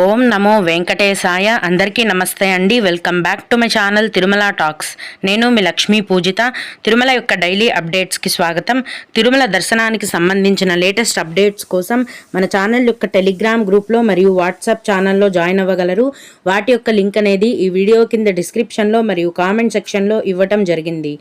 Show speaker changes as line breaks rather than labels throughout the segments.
ఓం నమో వెంకటేశాయ. అందరికీ నమస్తే అండి. Welcome back to my channel Tirumala talks. నేను మీ లక్ష్మీ పూజిత. తిరుమల యొక్క డైలీ అప్డేట్స్కి స్వాగతం. తిరుమల దర్శనానికి సంబంధించిన లేటెస్ట్ అప్డేట్స్ కోసం మన ఛానల్ యొక్క టెలిగ్రామ్ గ్రూప్లో మరియు వాట్సాప్ ఛానల్లో జాయిన్ అవ్వగలరు. వాటి యొక్క లింక్ అనేది ఈ వీడియో కింద డిస్క్రిప్షన్లో మరియు కామెంట్ సెక్షన్లో ఇవ్వటం జరిగింది.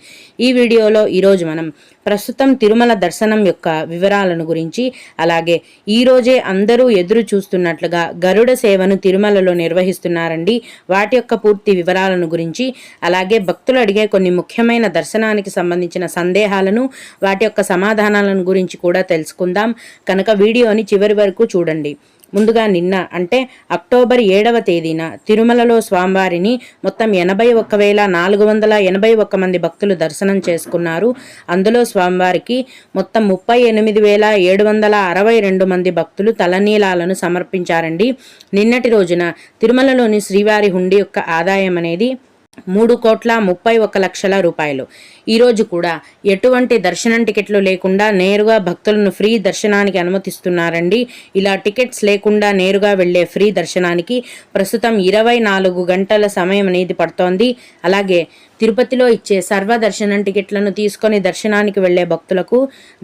ఈ వీడియోలో ఈరోజు మనం ప్రస్తుతం తిరుమల దర్శనం యొక్క వివరాలను గురించి, అలాగే ఈరోజే అందరూ ఎదురు చూస్తున్నట్లుగా గరుడ సేవను తిరుమలలో నిర్వహిస్తున్నారండి. వాటి యొక్క పూర్తి వివరాలను గురించి, అలాగే భక్తులు అడిగే కొన్ని ముఖ్యమైన దర్శనానికి సంబంధించిన సందేహాలను, వాటి యొక్క సమాధానాలను గురించి కూడా తెలుసుకుందాం. కనుక వీడియోని చివరి వరకు చూడండి. ముందుగా నిన్న అంటే అక్టోబర్ 7వ తేదీన తిరుమలలో స్వామివారిని మొత్తం 81,481 మంది భక్తులు దర్శనం చేసుకున్నారు. అందులో స్వామివారికి మొత్తం 38,762 మంది భక్తులు తలనీలాలను సమర్పించారండి. నిన్నటి రోజున తిరుమలలోని శ్రీవారి హుండీ యొక్క ఆదాయం అనేది 3,31,00,000 రూపాయలు. ఈరోజు కూడా ఎటువంటి దర్శనం టికెట్లు లేకుండా నేరుగా భక్తులను ఫ్రీ దర్శనానికి అనుమతిస్తున్నారండి. ఇలా టికెట్స్ లేకుండా నేరుగా వెళ్లే ఫ్రీ దర్శనానికి ప్రస్తుతం 24 గంటల సమయం అనేది పడుతోంది. అలాగే తిరుపతిలో ఇచ్చే సర్వదర్శనం టికెట్లను తీసుకొని దర్శనానికి వెళ్లే భక్తులకు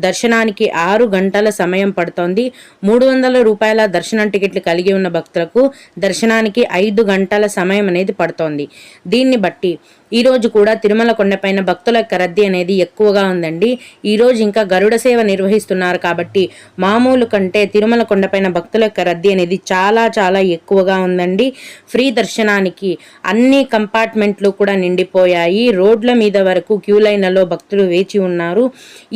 దర్శనానికి 6 గంటల సమయం పడుతోంది. 300 రూపాయల దర్శనం టికెట్లు కలిగి ఉన్న భక్తులకు దర్శనానికి 5 గంటల సమయం అనేది పడుతోంది. దీన్ని బట్టి ఈరోజు కూడా తిరుమల కొండపైన భక్తుల యొక్క రద్దీ అనేది ఎక్కువగా ఉందండి. ఈరోజు ఇంకా గరుడ సేవ నిర్వహిస్తున్నారు కాబట్టి మామూలు కంటే తిరుమల కొండపైన భక్తుల యొక్క రద్దీ అనేది చాలా చాలా ఎక్కువగా ఉందండి. ఫ్రీ దర్శనానికి అన్ని కంపార్ట్మెంట్లు కూడా నిండిపోయాయి. రోడ్ల మీద వరకు క్యూ లైన్లలో భక్తులు వేచి ఉన్నారు.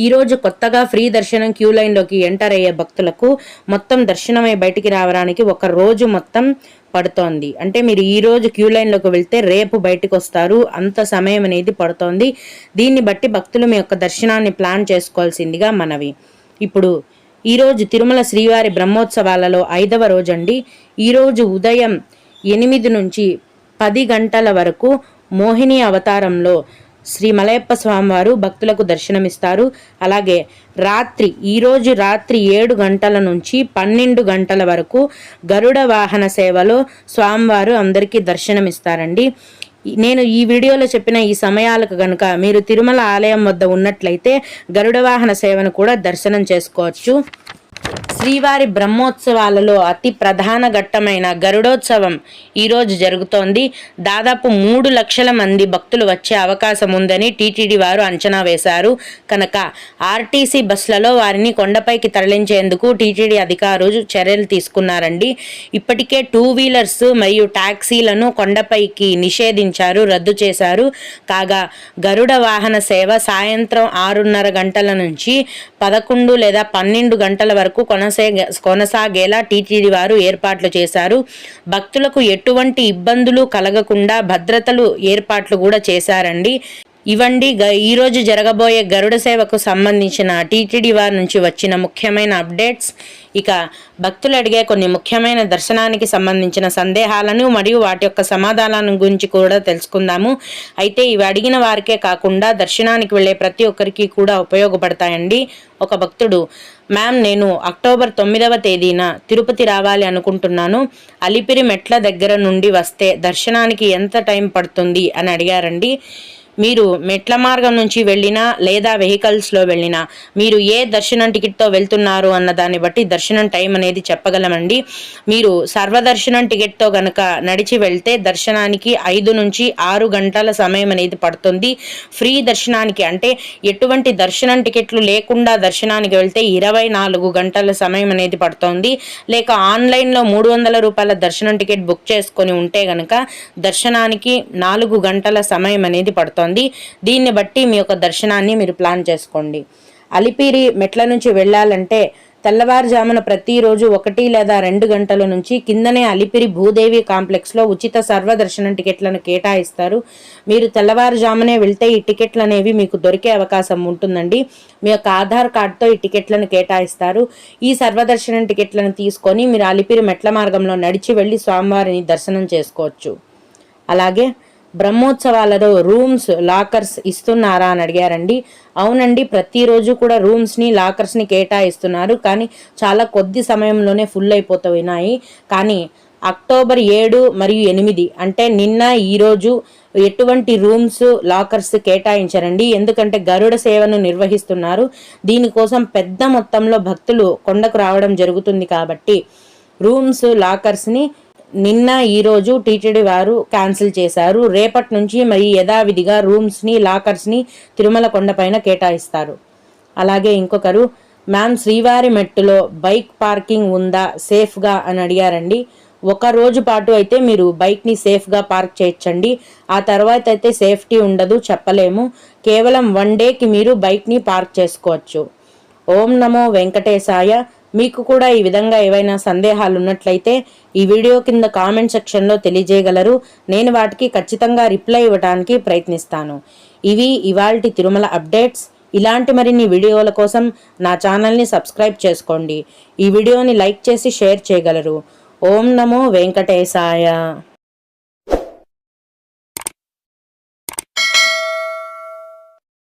ఈరోజు కొత్తగా ఫ్రీ దర్శనం క్యూ లైన్లోకి ఎంటర్ అయ్యే భక్తులకు మొత్తం దర్శనమై బయటికి రావడానికి ఒక రోజు మొత్తం పడుతోంది. అంటే మీరు ఈ రోజు క్యూ లైన్లోకి వెళ్తే రేపు బయటకు వస్తారు, అంత సమయం అనేది పడుతోంది. దీన్ని బట్టి భక్తులు మీ యొక్క దర్శనాన్ని ప్లాన్ చేసుకోవాల్సిందిగా మనవి. ఇప్పుడు ఈరోజు తిరుమల శ్రీవారి బ్రహ్మోత్సవాలలో 5వ రోజు అండి. ఈరోజు ఉదయం 8 నుంచి 10 గంటల వరకు మోహిని అవతారంలో శ్రీ మలయప్ప స్వామివారు భక్తులకు దర్శనమిస్తారు. అలాగే ఈరోజు రాత్రి 7 గంటల నుంచి 12 గంటల వరకు గరుడ వాహన సేవలో స్వామివారు అందరికీ దర్శనమిస్తారండి. నేను ఈ వీడియోలో చెప్పిన ఈ సమయాలకు గనుక మీరు తిరుమల ఆలయం వద్ద ఉన్నట్లయితే గరుడ వాహన సేవను కూడా దర్శనం చేసుకోవచ్చు. శ్రీవారి బ్రహ్మోత్సవాలలో అతి ప్రధాన ఘట్టమైన గరుడోత్సవం ఈరోజు జరుగుతోంది. దాదాపు 3 లక్షల మంది భక్తులు వచ్చే అవకాశం ఉందని టీటీడీ వారు అంచనా వేశారు. కనుక ఆర్టీసీ బస్సులలో వారిని కొండపైకి తరలించేందుకు టీటీడీ అధికారులు చర్యలు తీసుకున్నారండి. ఇప్పటికే 2 వీలర్స్ మరియు టాక్సీలను కొండపైకి నిషేధించారు, రద్దు చేశారు. కాగా గరుడ వాహన సేవ సాయంత్రం 6:30 గంటల నుంచి 11 లేదా 12 గంటల వరకు కొనసాగేలా టీటీడీ వారు ఏర్పాట్లు చేశారు. భక్తులకు ఎటువంటి ఇబ్బందులు కలగకుండా భద్రతలు ఏర్పాట్లు కూడా చేశారండి. ఇవండి ఈరోజు జరగబోయే గరుడ సేవకు సంబంధించిన టీటీడీ వారి నుంచి వచ్చిన ముఖ్యమైన అప్డేట్స్. ఇక భక్తులు అడిగే కొన్ని ముఖ్యమైన దర్శనానికి సంబంధించిన సందేహాలను మరియు వాటి యొక్క సమాధానాల గురించి కూడా తెలుసుకుందాము. అయితే ఇవి అడిగిన వారికే కాకుండా దర్శనానికి వెళ్ళే ప్రతి ఒక్కరికి కూడా ఉపయోగపడతాయండి. ఒక భక్తుడు, మ్యామ్ నేను అక్టోబర్ 9వ తేదీన తిరుపతి రావాలి అనుకుంటున్నాను. అలిపిరి మెట్ల దగ్గర నుండి వస్తే దర్శనానికి ఎంత టైం పడుతుంది అని అడిగారండి. మీరు మెట్ల మార్గం నుంచి వెళ్ళినా లేదా వెహికల్స్లో వెళ్ళినా మీరు ఏ దర్శనం టికెట్తో వెళ్తున్నారు అన్న దాన్ని బట్టి దర్శనం టైం అనేది చెప్పగలమండి. మీరు సర్వదర్శనం టికెట్తో కనుక నడిచి వెళ్తే దర్శనానికి 5 నుంచి 6 గంటల సమయం అనేది పడుతుంది. ఫ్రీ దర్శనానికి అంటే ఎటువంటి దర్శనం టికెట్లు లేకుండా దర్శనానికి వెళ్తే 24 గంటల సమయం అనేది పడుతుంది. లేక ఆన్లైన్లో 300 రూపాయల దర్శనం టికెట్ బుక్ చేసుకొని ఉంటే గనక దర్శనానికి 4 గంటల సమయం అనేది పడుతుంది. దీన్ని బట్టి మీ యొక్క దర్శనాన్ని మీరు ప్లాన్ చేసుకోండి. అలిపిరి మెట్ల నుంచి వెళ్ళాలంటే తెల్లవారుజామున ప్రతిరోజు 1 లేదా 2 గంటల నుంచి కిందనే అలిపిరి భూదేవి కాంప్లెక్స్లో ఉచిత సర్వదర్శనం టికెట్లను కేటాయిస్తారు. మీరు తెల్లవారుజామునే వెళ్తే ఈ టికెట్లు అనేవి మీకు దొరికే అవకాశం ఉంటుందండి. మీ యొక్క ఆధార్ కార్డుతో ఈ టికెట్లను కేటాయిస్తారు. ఈ సర్వదర్శనం టికెట్లను తీసుకొని మీరు అలిపిరి మెట్ల మార్గంలో నడిచి వెళ్ళి స్వామివారిని దర్శనం చేసుకోవచ్చు. అలాగే బ్రహ్మోత్సవాలలో రూమ్స్ లాకర్స్ ఇస్తున్నారా అని అడిగారండి. అవునండి, ప్రతిరోజు కూడా రూమ్స్ని లాకర్స్ని కేటాయిస్తున్నారు, కానీ చాలా కొద్ది సమయంలోనే ఫుల్ అయిపోతున్నాయి. కానీ అక్టోబర్ 7 మరియు 8 అంటే నిన్న ఈరోజు ఎటువంటి రూమ్స్ లాకర్స్ కేటాయించారండి. ఎందుకంటే గరుడ సేవను నిర్వహిస్తున్నారు. దీనికోసం పెద్ద మొత్తంలో భక్తులు కొండకు రావడం జరుగుతుంది కాబట్టి రూమ్స్ లాకర్స్ని నిన్న ఈరోజు టీటీడీ వారు క్యాన్సిల్ చేశారు. రేపటి నుంచి మరి యథావిధిగా రూమ్స్ని లాకర్స్ని తిరుమల కొండపైన కేటాయిస్తారు. అలాగే ఇంకొకరు, మ్యామ్ శ్రీవారి మెట్టులో బైక్ పార్కింగ్ ఉందా సేఫ్గా అని అడిగారండి. ఒక రోజు పాటు అయితే మీరు బైక్ని సేఫ్గా పార్క్ చేయొచ్చండి. ఆ తర్వాత అయితే సేఫ్టీ ఉండదు, చెప్పలేము. కేవలం 1 డేకి మీరు బైక్ని పార్క్ చేసుకోవచ్చు. ఓం నమో వెంకటేశాయ. మీకు కూడా ఈ విధంగా ఏవైనా సందేహాలు ఉన్నట్లయితే ఈ వీడియో కింద కామెంట్ సెక్షన్లో తెలియజేయగలరు. నేను వాటికి ఖచ్చితంగా రిప్లై ఇవ్వడానికి ప్రయత్నిస్తాను. ఇవి ఇవాల్టి తిరుమల అప్డేట్స్. ఇలాంటి మరిన్ని వీడియోల కోసం నా ఛానల్ని సబ్స్క్రైబ్ చేసుకోండి. ఈ వీడియోని లైక్ చేసి షేర్ చేయగలరు. ఓం నమో వెంకటేశాయ.